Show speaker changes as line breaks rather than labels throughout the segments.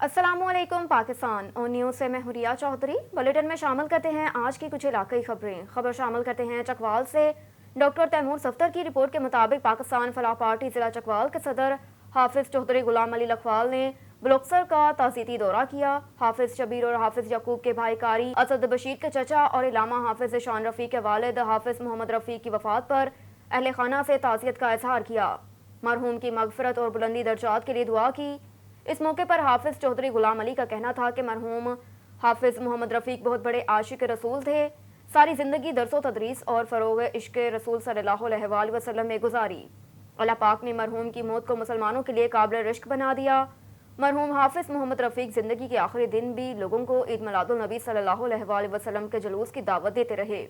अस्सलामुअलैकुम पाकिस्तान और न्यूज़ से मैं हुरिया चौधरी। बुलेटिन में शामिल करते हैं आज की कुछ इलाकाई खबर शामिल करते हैं चकवाल से। डॉक्टर तैमूर सफ्तर की रिपोर्ट के मुताबिक पाकिस्तान फलाह पार्टी जिला चकवाल के सदर हाफिज चौधरी गुलाम अली लखवाल ने बलुकसर का ताज़ीती दौरा किया। हाफिज शबीर और हाफिज यकूब के भाई कारी असद बशीर के चचा और इलामा हाफिज शान रफ़ी के वालिद हाफिज मोहम्मद रफ़ी की वफ़ात पर अहले खाना से ताज़ियत का इजहार किया। मरहूम की मगफरत और बुलंदी दर्जात के लिए दुआ की। इस मौके पर हाफिज चौधरी गुलाम अली का कहना था कि मरहूम हाफिज मोहम्मद रफ़ीक बहुत बड़े आशिक रसूल थे। सारी ज़िंदगी दरसो तदरीस और फ़रोग़ इश्क़ रसूल सल्लल्लाहु अलैहि वसल्लम में गुजारी। अल्लाह पाक ने मरहूम की मौत को मुसलमानों के लिए काबिल रिश्क बना दिया। मरहूम हाफिज मोहम्मद रफ़ीक ज़िंदगी के आखिरी दिन भी लोगों को ईद मिलादुन नबी सल्लल्लाहु अलैहि वसल्लम के जुलूस की दावत देते रहे।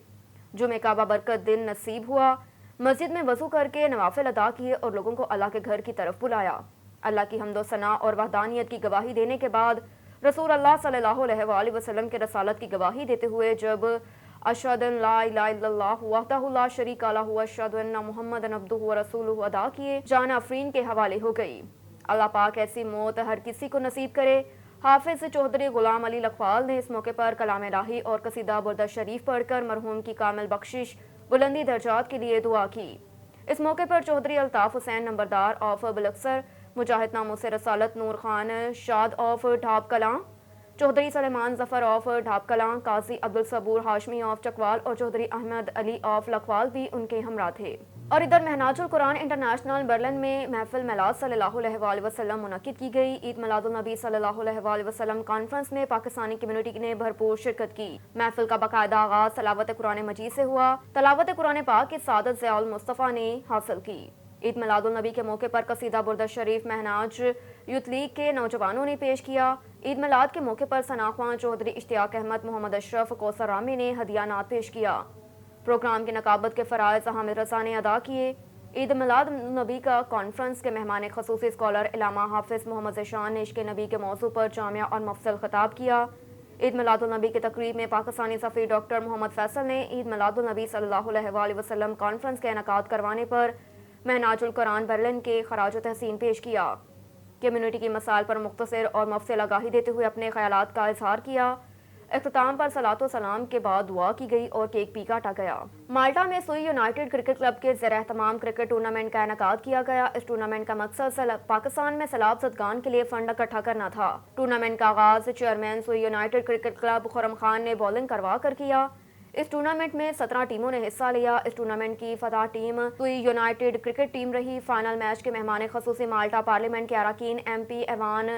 जुमे का बाबरकत दिन नसीब हुआ। मस्जिद में वज़ू करके नवाफिल अदा किए और लोगों को अल्लाह के घर की तरफ बुलाया। अल्लाह की हम्दो सना और वहदानियत की गवाही देने के बाद रसूल अल्लाह सल्लल्लाहु अलैहि वसल्लम के रसालत की गवाही देते हुए जब अशहदु अन ला इलाहा इल्लल्लाह वहदहु ला शरीका लहु व अशहदु अन्ना मुहम्मदन अब्दुहु व रसूलुहु अदा किए जान आफरीन के हवाले हो गई। अल्लाह पाक ऐसी मौत हर किसी को नसीब करे। हाफिज चौधरी गुलाम अली लखवाल ने इस मौके पर कलाम इलाही और कसीदा बुर्दा शरीफ पढ़कर मरहूम की कामिल बख्शिश बुलंदी दर्जात के लिए दुआ की। इस मौके पर चौधरी अल्ताफ हुसैन नंबरदार ऑफ बलक्सर, मुजाहिद नामों से रसालत Noor Khan Shad of Dhab Kalan, Chaudhry Suleman Zafar of Dhab Kalan, Qazi Abdul Saboor Hashmi of Chakwal और चौधरी अहमद अली ऑफ लखवाल भी उनके हमरा थे। और इधर महनाजुल कुरान इंटरनेशनल बर्लिन में महफिल मिलाद सल्लल्लाहु अलैहि वसल्लम मुनक्किद की गई। ईद मिलादुन नबी सल्लल्लाहु अलैहि वसल्लम कॉन्फ्रेंस में पाकिस्तानी कम्युनिटी ने भरपूर शिरकत की। महफिल का बाकायदा आगाज तलावत कुरान मजीद से हुआ। तलावत कुरान पाक की सादत ज़ियाउल मुस्तफ़ा ने हासिल की। ईद मिलादुन नबी के मौके पर कसीदा बुर्दा शरीफ महनाज यूथ लीग के नौजवानों ने पेश किया। ईद मिलाद के मौके पर सना खान, चौधरी इश्तियाक अहमद, मोहम्मद अशरफ, कौसर रामी ने हदियानात पेश किया। प्रोग्राम की नकाबत के फ़राइज़ हामिद रज़ा ने अदा किए। ईद मिलाद नबी का कॉन्फ्रेंस के मेहमान खसूसी स्कॉलर इलामा हाफिज मोहम्मद ज़शान ने इश्क़ नबी के मौजू पर जामिया और मफसल खिताब किया। ईद मिलादुन नबी की तकरीब में पाकिस्तानी सफ़ीर डॉक्टर मोहम्मद फैसल ने ईद मिलादुन नबी सल्लल्लाहु अलैहि वसल्लम कॉन्फ्रेंस के इनेकाद करवाने पर महनाजुल कुरान बर्लिन के खराज तहसीन पेश किया। कम्युनिटी की मसाइल पर मुख्तसर और मफसल आगाही देते हुए अपने ख्यालात का इजहार किया। इख्तिताम पर सलातो सलाम के बाद दुआ की गई और केक भी काटा गया। माल्टा में सुई यूनाइटेड क्रिकेट क्लब के ज़ेर एहतमाम क्रिकेट टूर्नामेंट का इनेकाद किया गया। इस टूर्नामेंट का मकसद पाकिस्तान में सैलाब ज़दगान के लिए फंड इकट्ठा करना था। टूर्नामेंट का आगाज चेयरमैन सुई United cricket club Khurram Khan ने बॉलिंग करवा कर किया। इस टूर्नामेंट में 17 टीमों ने हिस्सा लिया। इस टूर्नामेंट की फतह टीम सुई यूनाइटेड क्रिकेट टीम रही। फाइनल मैच के मेहमान खसूसी माल्टा पार्लियामेंट के अरकान MP एवान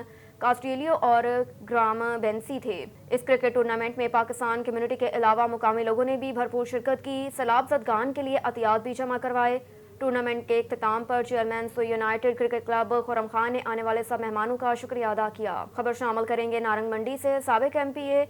कास्टिलियो और ग्राम बेंसी थे। इस क्रिकेट टूर्नामेंट में पाकिस्तान कम्युनिटी के अलावा मुकामी लोगों ने भी भरपूर शिरकत की। सैलाब ज़दगान के लिए अतियात भी जमा करवाए। टूर्नामेंट के इख्तिताम पर चेयरमैन सुई United cricket club Khurram Khan ने आने वाले सब मेहमानों का शुक्रिया अदा किया। खबर शामिल करेंगे नारंग मंडी से। साबिक MPA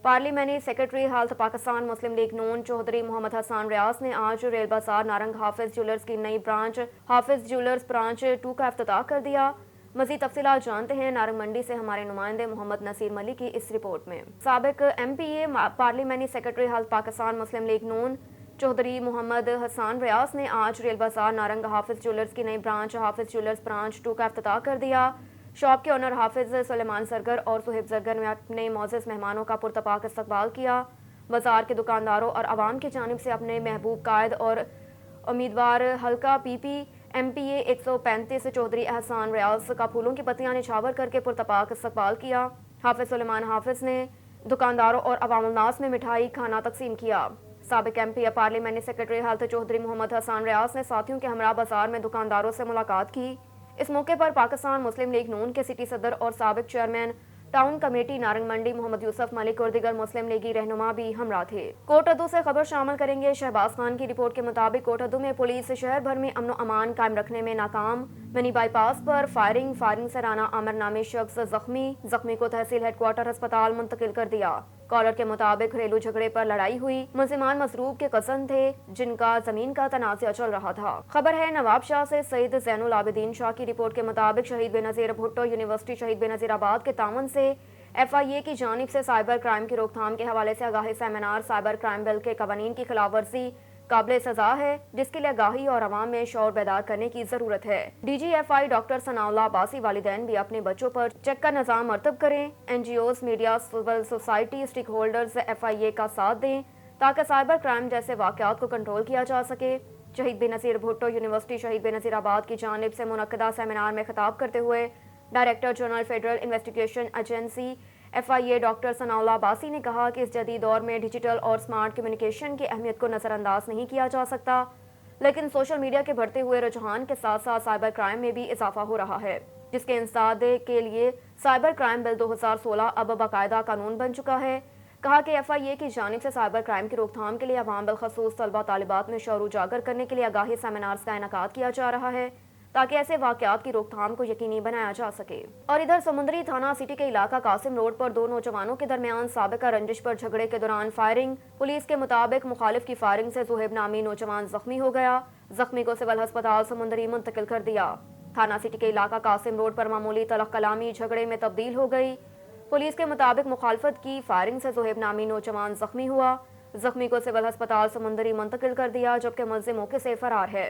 parliamentary secretary health Pakistan Muslim League Noon Chaudhry Mohammad Hasan Riaz ने आज रेल बाजार नारंग हाफिज ज्वेलर्स की नई ब्रांच हाफिज ज्वेलर्स ब्रांच 2 का इफ्तिताह कर दिया। मज़ीद तफसीलात जानते हैं नारंग मंडी से हमारे नुमाइंदे मोहम्मद नसीर मलिक की इस रिपोर्ट में। साबिक MPA parliamentary secretary health Pakistan Muslim League Noon Chaudhry Mohammad Hasan Riaz ने आज रेल बाजार नारंग हाफिज ज्वेलर्स की नई ब्रांच हाफिज ज्वेलर्स ब्रांच 2 का इफ्तिताह कर दिया। शॉप के ओनर हाफिज सुलेमान सरगर और सुहेब जरगर ने अपने मोअज़्ज़ज़ मेहमानों का पुरतपाक इस्तकबाल किया। बाजार के दुकानदारों और आवाम की जानिब से अपने महबूब कायद और उम्मीदवार हल्का PP MPA 135 चौधरी एहसान रियाज का फूलों की पत्तियां निछावर करके पुरतपाक इस्तकबाल किया। हाफिज सुलेमान हाफिज ने दुकानदारों और अवामुल नास में मिठाई खाना तकसीम किया। साबिक MPA parliamentary secretary health Chaudhry Mohammad Hasan Riaz ने साथियों के हमरा बाजार में दुकानदारों से मुलाकात की। इस मौके पर पाकिस्तान मुस्लिम लीग नून के सिटी सदर और साबिक चेयरमैन टाउन कमेटी नारंग मंडी मोहम्मद यूसुफ मलिक और दीगर मुस्लिम लीगी रहनुमा भी हमरा थे। कोटअदू से खबर शामिल करेंगे। शहबाज खान की रिपोर्ट के मुताबिक कोटअदू में पुलिस शहर भर में अमन अमान कायम रखने में नाकाम। मिनी बाईपास पर फायरिंग से राना आमिर नामी शख्स जख्मी को तहसील हेडक्वार्टर अस्पताल मुंतकिल कर दिया। कॉलर के मुताबिक घरेलू झगड़े पर लड़ाई हुई। मुलजिमान मसरूब के कज़न थे जिनका जमीन का तनाज़ा चल रहा था। खबर है नवाब शाह से। सईद ज़ैनुल आबिदीन शाह की रिपोर्ट के मुताबिक शहीद बेनज़ीर भुट्टो यूनिवर्सिटी शहीद बेनज़ीराबाद के तावन से FIA की जानिब से साइबर क्राइम की रोकथाम के हवाले से आगाही सेमिनार, साइबर क्राइम बिल के कवानीन की खिलाफ वर्जी, قابل سزا ہے، جس کے لیے آگاہی اور عوام میں شعور بیدار کرنے کی ضرورت ہے۔ DGFI ڈاکٹر ثناء اللہ عباسی والدین بھی اپنے بچوں پر چیک کا نظام مرتب کریں، NGOs، media, civil society, stake holders FIA کا ساتھ دیں تاکہ سائبر کرائم جیسے واقعات کو کنٹرول کیا جا سکے۔ شہید بے نظیر بھٹو یونیورسٹی شہید بے نظیر آباد کی جانب سے منعقدہ سیمینار میں خطاب کرتے ہوئے director general federal investigation agency FIA doctor Sana Ullah Abbasi نے کہا کہ اس جدید دور میں ڈیجیٹل اور سمارٹ کمیونیکیشن کی اہمیت کو نظر انداز نہیں کیا جا سکتا، لیکن سوشل میڈیا کے بڑھتے ہوئے رجحان کے ساتھ ساتھ سائبر کرائم میں بھی اضافہ ہو رہا ہے، جس کے انسداد کے لیے سائبر کرائم بل 2016 اب باقاعدہ قانون بن چکا ہے۔ کہا کہ FIA کی جانب سے سائبر کرائم کی روک تھام کے لیے عوام بالخصوص طلبہ طالبات میں شعور اجاگر کرنے کے لیے آگاہی سیمینارز کا انعقاد کیا جا رہا ہے تاکہ ایسے واقعات کی روک تھام کو یقینی بنایا جا سکے۔ اور ادھر سمندری تھانہ سٹی کے علاقہ قاسم روڈ پر دو نوجوانوں کے درمیان سابقہ رنجش پر جھگڑے کے دوران فائرنگ، پولیس کے مطابق مخالف کی فائرنگ سے زہیب نامی نوجوان زخمی ہو گیا، زخمی کو سول ہسپتال سمندری منتقل کر دیا۔ تھانہ سٹی کے علاقہ قاسم روڈ پر معمولی تلخ کلامی جھگڑے میں تبدیل ہو گئی، پولیس کے مطابق مخالفت کی فائرنگ سے زہیب نامی نوجوان زخمی ہوا، زخمی کو سول ہسپتال سمندری منتقل کر دیا جبکہ ملزم موقع سے فرار ہے۔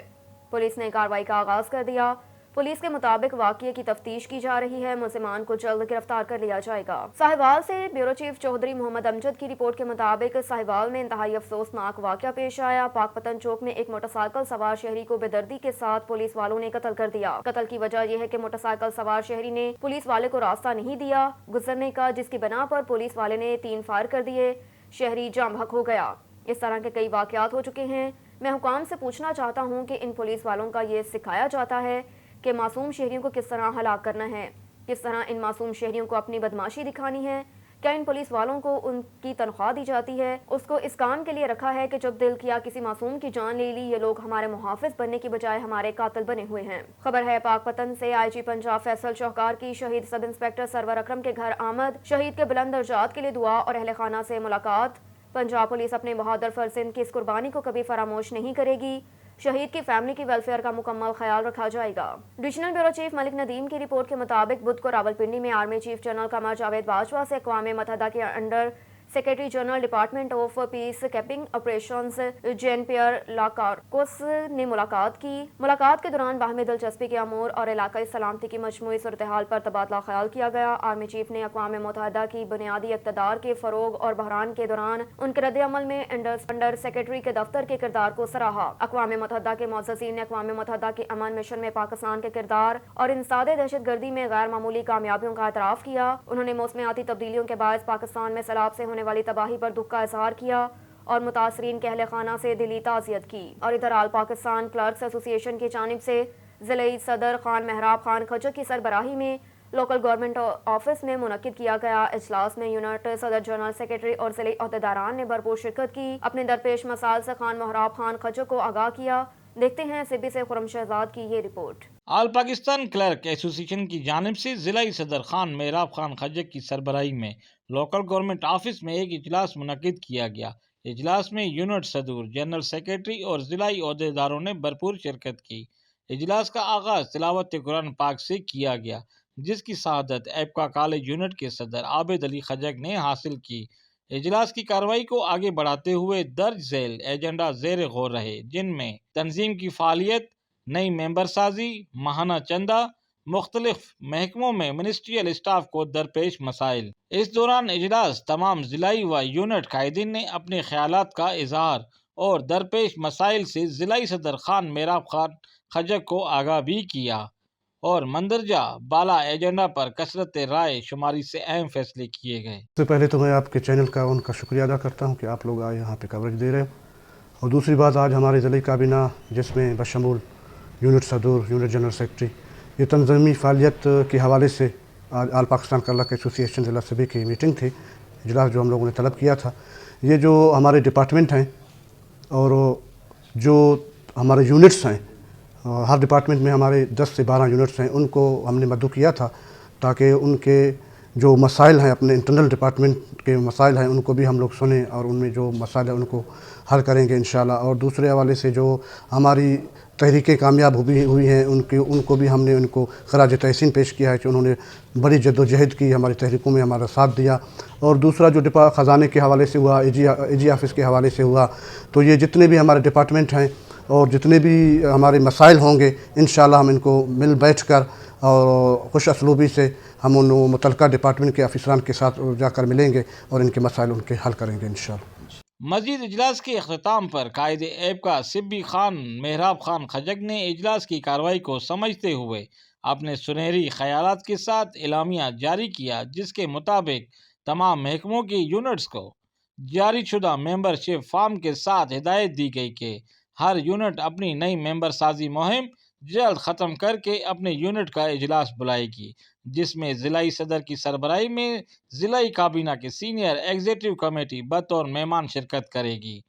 پولیس نے کارروائی کا آغاز کر دیا، پولیس کے مطابق واقعے کی تفتیش کی جا رہی ہے، ملزمان کو جلد گرفتار کر لیا جائے گا۔ ساہیوال سے بیورو چیف چودھری محمد امجد کی رپورٹ کے مطابق ساہیوال میں انتہائی افسوسناک واقعہ پیش آیا۔ پاک پتن چوک میں ایک موٹر سائیکل سوار شہری کو بے دردی کے ساتھ پولیس والوں نے قتل کر دیا۔ قتل کی وجہ یہ ہے کہ موٹر سائیکل سوار شہری نے پولیس والے کو راستہ نہیں دیا گزرنے کا، جس کی بنا پر پولیس والے نے 3 فائر کر دیے، شہری جاں بحق ہو گیا۔ اس طرح کے کئی واقعات ہو چکے ہیں۔ میں حکام سے پوچھنا چاہتا ہوں کہ ان پولیس والوں کا یہ سکھایا جاتا ہے کہ معصوم شہریوں کو کس طرح ہلاک کرنا ہے، کس طرح ان معصوم شہریوں کو اپنی بدماشی دکھانی ہے؟ کیا ان پولیس والوں کو ان کی تنخواہ دی جاتی ہے؟ اس کو اس کام کے لیے رکھا ہے کہ جب دل کیا کسی معصوم کی جان لے لی؟ یہ لوگ ہمارے محافظ بننے کی بجائے ہمارے قاتل بنے ہوئے ہیں۔ خبر ہے پاک پتن سے، IG پنجاب فیصل شوکار کی شہید سب انسپیکٹر سرور اکرم کے گھر آمد، شہید کے بلند درجات کے لیے دعا اور اہل خانہ سے ملاقات۔ پنجاب پولیس اپنے بہادر فرزند کی اس قربانی کو کبھی فراموش نہیں کرے گی، شہید کی فیملی کی ویلفیئر کا مکمل خیال رکھا جائے گا۔ Divisional bureau chief Malik Nadeem کی رپورٹ کے مطابق بدھ کو راولپنڈی میں army chief general Qamar Javed Bajwa سے اقوام متحدہ کے under secretary general department of peacekeeping operations Jean Pierre Lacroix نے ملاقات کی۔ ملاقات کے دوران باہمی دلچسپی کے امور اور علاقائی سلامتی کی مجموعی صورتحال پر تبادلہ خیال کیا گیا۔ آرمی چیف نے اقوام متحدہ کی بنیادی اقتدار کے فروغ اور بحران کے دوران ان کے رد عمل میں انڈر سیکرٹری کے دفتر کے کردار کو سراہا۔ اقوام متحدہ کے معززین نے اقوام متحدہ کے امن مشن میں پاکستان کے کردار اور انسداد دہشت گردی میں غیر معمولی کامیابیوں کا اعتراف کیا۔ انہوں نے موسمیاتی تبدیلیوں کے باعث پاکستان میں سیلاب سے ہونے والی تباہی پر دکھ کا اظہار کیا اور متاثرین کے اہل خانہ سے دلی تعزیت کی۔ اور ادھر آل پاکستان کلرکس ایسوسی ایشن کی جانب سے ضلعی صدر خان مہراب خان خجر کی سربراہی میں لوکل گورنمنٹ آفس میں منعقد کیا گیا اجلاس میں یونٹ صدر جنرل سیکرٹری اور ضلعی عہدیداران نے بھرپور شرکت کی، اپنے درپیش مسائل سے خان مہراب خان خجر کو آگاہ کیا۔ دیکھتے ہیں سبی سے خرم شہزاد کی یہ رپورٹ۔
آل پاکستان کلرک ایسوسی ایشن کی جانب سے ضلعی صدر خان مہراب خان خجر کی سربراہی میں لوکل گورنمنٹ آفس میں ایک اجلاس منعقد کیا گیا۔ اجلاس میں یونٹ صدور، جنرل سیکرٹری اور ضلعی عہدیداروں نے بھرپور شرکت کی۔ اجلاس کا آغاز تلاوت قرآن پاک سے کیا گیا، جس کی سعادت ایپکا کالج یونٹ کے صدر عابد علی خجر نے حاصل کی۔ اجلاس کی کارروائی کو آگے بڑھاتے ہوئے درج ذیل ایجنڈا زیر غور رہے، جن میں تنظیم کی فعالیت، نئی ممبر سازی، ماہانہ چندہ، مختلف محکموں میں منسٹریل اسٹاف کو درپیش مسائل۔ اس دوران اجلاس تمام ضلعی و یونٹ قائدین نے اپنے خیالات کا اظہار اور درپیش مسائل سے ضلعی صدر خان مہراب خان خجر کو آگاہ بھی کیا اور مندرجہ بالا ایجنڈا پر کثرت رائے شماری سے اہم فیصلے کیے گئے۔
سب سے پہلے تو میں آپ کے چینل کا ان کا شکریہ ادا کرتا ہوں کہ آپ لوگ آئے یہاں پہ کوریج دے رہے ہیں، اور دوسری بات آج ہماری ضلعی کابینہ جس میں بشمول یونٹ صدور، یونٹ جنرل سیکرٹری، یہ تنظیمی فعالیت کے حوالے سے آج آل پاکستان کلرک ایسوسی ایشن ضلع سبھی کی میٹنگ تھی، اجلاس جو ہم لوگوں نے طلب کیا تھا۔ یہ جو ہمارے ڈپارٹمنٹ ہیں اور جو ہمارے یونٹس ہیں، ہر ڈپارٹمنٹ میں ہمارے 10 سے 12 یونٹس ہیں، ان کو ہم نے مدعو کیا تھا تاکہ ان کے جو مسائل ہیں، اپنے انٹرنل ڈپارٹمنٹ کے مسائل ہیں، ان کو بھی ہم لوگ سنیں اور ان میں جو مسائل ہیں ان کو حل کریں گے انشاءاللہ۔ اور دوسرے حوالے سے جو ہماری तहरीकें कामयाब हुई हैं उनको भी हमने उनको खराज तहसीन पेश किया है कि उन्होंने बड़ी जद्दोजहद की, हमारी तहरीकों में हमारा साथ दिया। और दूसरा जो ख़जाने के हवाले से हुआ, AG ऑफ़िस के हवाले से हुआ, तो ये जितने भी हमारे डिपार्टमेंट हैं और जितने भी हमारे मसाइल होंगे, इंशाअल्लाह हम इनको मिल बैठ कर और खुश असलूबी से हम उन मुतल्लिका डिपार्टमेंट के अफसरान के साथ जाकर मिलेंगे और इनके मसाइल उनके हल करेंगे इंशाअल्लाह।
मजीद इजलास के अख्ताम पर कायद ऐबका सिब्बी खान मेहराब खान खजक ने इजलास की कार्रवाई को समझते हुए अपने सुनहरी ख्यालात के साथ एलामिया जारी किया, जिसके मुताबिक तमाम महकमों की यूनिट्स को जारी शुदा मेंबरशिप फॉर्म के साथ हिदायत दी गई कि हर यूनिट अपनी नई मेंबर साजी मुहिम जल्द ख़त्म करके अपने यूनिट का इजलास बुलाएगी, जिसमें ज़िलाई सदर की सरबराही में ज़िलाई काबीना की सीनियर एग्जीक्यूटिव कमेटी बतौर मेहमान शिरकत करेगी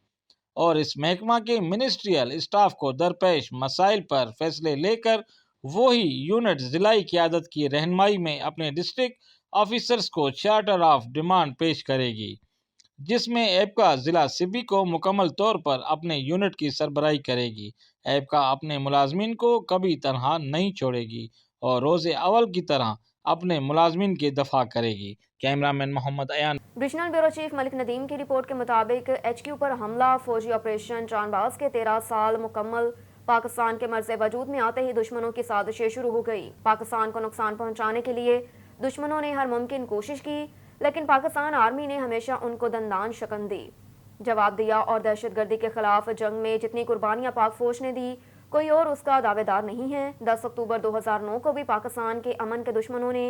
और इस महकमा के मिनिस्ट्रियल स्टाफ को दरपेश मसाइल पर फैसले लेकर वही यूनिट ज़िलाई क़यादत की रहनुमाई में अपने डिस्ट्रिक्ट ऑफिसर्स को चार्टर ऑफ डिमांड पेश करेगी, जिसमें ऐबका ज़िला सिब्बी को मुकम्मल तौर पर अपने यूनिट की सरबराही करेगी। ऐबका अपने मुलाजमीन को कभी तनहा नहीं छोड़ेगी और रोज़े अवल की तरह अपने मुलाजमीन की दफा करेगी। Cameraman Mohammad Ayan.
Divisional bureau chief Malik Nadeem की रिपोर्ट के मुताबिक HQ पर हमला फौजी ऑपरेशन चांदबाज के 13 साल मुकम्मल। पाकिस्तान के मर्ज़ वजूद में आते ही दुश्मनों की साजिशें शुरू हो गई। पाकिस्तान को नुकसान पहुंचाने के लिए दुश्मनों ने हर मुमकिन कोशिश की, लेकिन पाकिस्तान आर्मी ने हमेशा उनको दंदान शकन दी, जवाब दिया और दहशतगर्दी के खिलाफ जंग में जितनी कुर्बानियां पाक फौज ने दी, कोई और उसका दावेदार नहीं है। 10 अक्टूबर 2009 को भी पाकिस्तान के अमन के दुश्मनों ने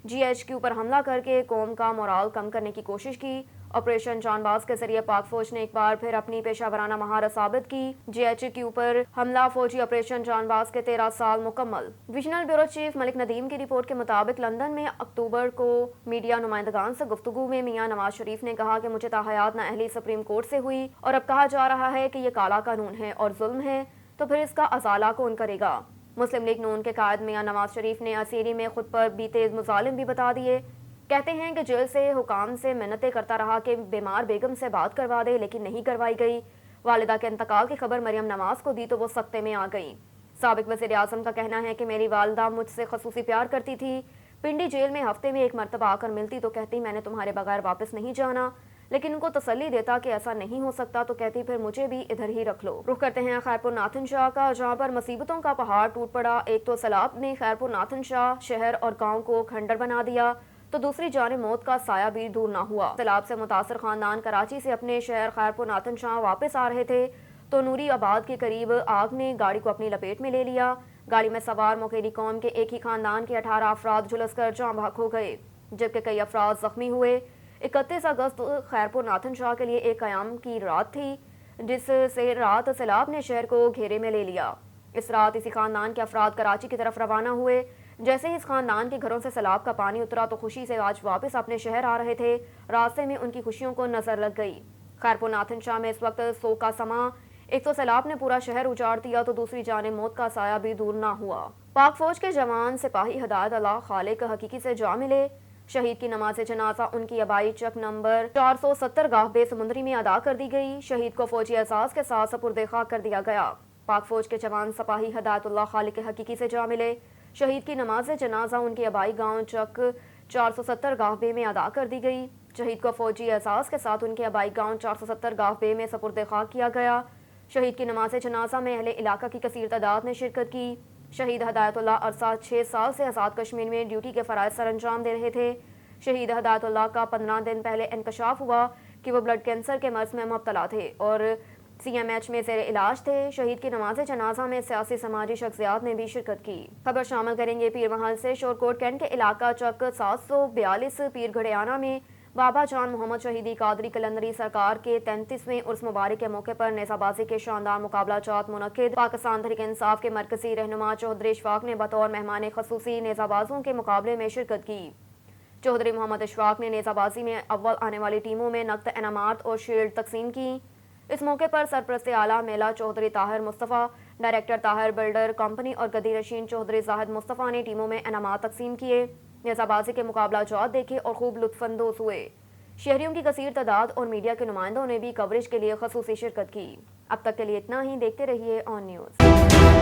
GHQ पर हमला करके कौम का मोराल कम करने की कोशिश की। ऑपरेशन चांदबाज के जरिए पाक फौज ने एक बार फिर अपनी पेशावराना महारत साबित की। GHQ पर हमला फौजी ऑपरेशन चांदबाज के 13 साल मुकम्मल। Divisional bureau chief Malik Nadeem की रिपोर्ट के मुताबिक लंदन में अक्टूबर को मीडिया नुमाइंदगान से गुफ्तगू में मियां नवाज शरीफ ने कहा कि मुझे ताहयात नाअहली सुप्रीम कोर्ट से हुई और अब कहा जा रहा है कि ये काला कानून है और जुल्म है, तो फिर इसका अजाला कौन करेगा। मुस्लिम लीग नून के कायद मियां नवाज शरीफ ने असीरी में खुद पर बीते मुजालिम भी बता दिए। कहते हैं कि जेल से हुकाम से मिन्नतें करता रहा कि बीमार बेगम से बात करवा दे, लेकिन नहीं करवाई गई। वालिदा के इंतकाल की खबर मरियम नवाज को दी तो वो सख्ते में आ गई। साबिक वज़ीर आज़म का कहना है कि मेरी वालिदा मुझसे खसूसी प्यार करती थी। पिंडी जेल में हफ्ते में एक मरतबा आकर मिलती तो कहती मैंने तुम्हारे बगैर वापस नहीं जाना, लेकिन उनको तसल्ली देता कि ऐसा नहीं हो सकता तो कहती फिर मुझे भी इधर ही रख लो। रुख करते हैं खैरपुर नाथन शाह का, जहाँ पर मुसीबतों का पहाड़ टूट पड़ा। एक तो सैलाब ने खैरपुर नाथन शाह शहर और गाँव को खंडर बना दिया, तो दूसरी जानिब मौत का साया भी दूर ना हुआ। सैलाब से मुतासर खानदान कराची से अपने शहर खैरपुर नाथन शाह वापस आ रहे थे तो नूरी आबाद के करीब आग ने गाड़ी को अपनी लपेट में ले लिया। गाड़ी में सवार मुकेरी कौम के एक ही खानदान के 18 अफराद झुलस कर जाँ बहक हो गए, जबकि कई अफराद जख्मी हुए। 31 अगस्त खैरपुर नाथन शाह के लिए एक क़याम की रात थी, जिससे रात सैलाब ने शहर को घेरे में ले लिया। इस रात इसी खानदान के अफराद कराची की तरफ रवाना हुए। जैसे ही इस खानदान के घरों से सैलाब का पानी उतरा तो खुशी से आज वापस अपने शहर आ रहे थे। रास्ते में उनकी खुशियों को नजर लग गई। खैरपुर नाथन शाह में इस वक्त सो का समा। एक तो सैलाब ने पूरा शहर उजाड़ दिया तो दूसरी जानिब मौत का साया भी दूर ना हुआ। पाक फौज के जवान सिपाही हिदायत अल्लाह खालिक हकीकी से जा मिले। शहीद की नमाज जनाजा उनकी आबाई चक नंबर 470 गाहबे समुंदरी में अदा कर दी गई। शहीद को फौजी एहसास के साथ सपुर्दे खाक कर दिया गया। पाक फौज के जवान सिपाही हिदायतुल्लाह खालिक हकीकी से जा मिले। शहीद की नमाज जनाजा उनके आबाई गांव चक 470 गाहबे में अदा कर दी गई। शहीद को फौजी एहसास के साथ उनके आबाई गांव 470 गाहबे में सपुर्दे खाक किया गया। शहीद की नमाज जनाजा में अहले इलाका की कसीर तादाद ने शिरकत की। शहीद हिदायतुल्लाह अरसा 6 साल से आज़ाद कश्मीर में ड्यूटी के फ़राइज़ सर अंजाम दे रहे थे। शहीद हिदायतुल्लाह का 15 दिन पहले इंकशाफ हुआ कि वो ब्लड कैंसर के मर्ज में मुब्तला थे और CMH में ज़ेर इलाज थे। शहीद की नमाज जनाजा में सियासी समाजी शख्सियात ने भी शिरकत की। खबर शामिल करेंगे पीर महल से। शोरकोट कैंट के इलाका चक 742 पीर घड़ियाना में बाबा जान मोहम्मद शहीदी कादरी कलंदरी सरकार के 33वें उर्स मुबारक के मौके पर नेज़ाबाजी के शानदार मुकाबला जात मुनक्किद। पाकिस्तान तहरीक इंसाफ के मरकजी रहनुमा चौधरी इशफाक ने बतौर मेहमान खसूसी नेज़ाबाजों के मुकाबले में शिरकत की। चौधरी मोहम्मद इशफाक ने नेज़ाबाजी में अव्वल आने वाली टीमों में नकद इनामात और शील्ड तकसीम की। इस मौके पर सरपरस्त आला मेला Chaudhry Tahir Mustafa, director Tahir builder company और गदी रशीन चौधरी जाहिद मुस्तफ़ा ने टीमों में इनामात तकसीम किए। नेज़ाबाजी के मुकाबला जात देखे और खूब लुत्फ़अंदोज़ हुए। शहरियों की कसीर तादाद और मीडिया के नुमाइंदों ने भी कवरेज के लिए खसूसी शिरकत की। अब तक के लिए इतना ही। देखते रहिए ऑन न्यूज़।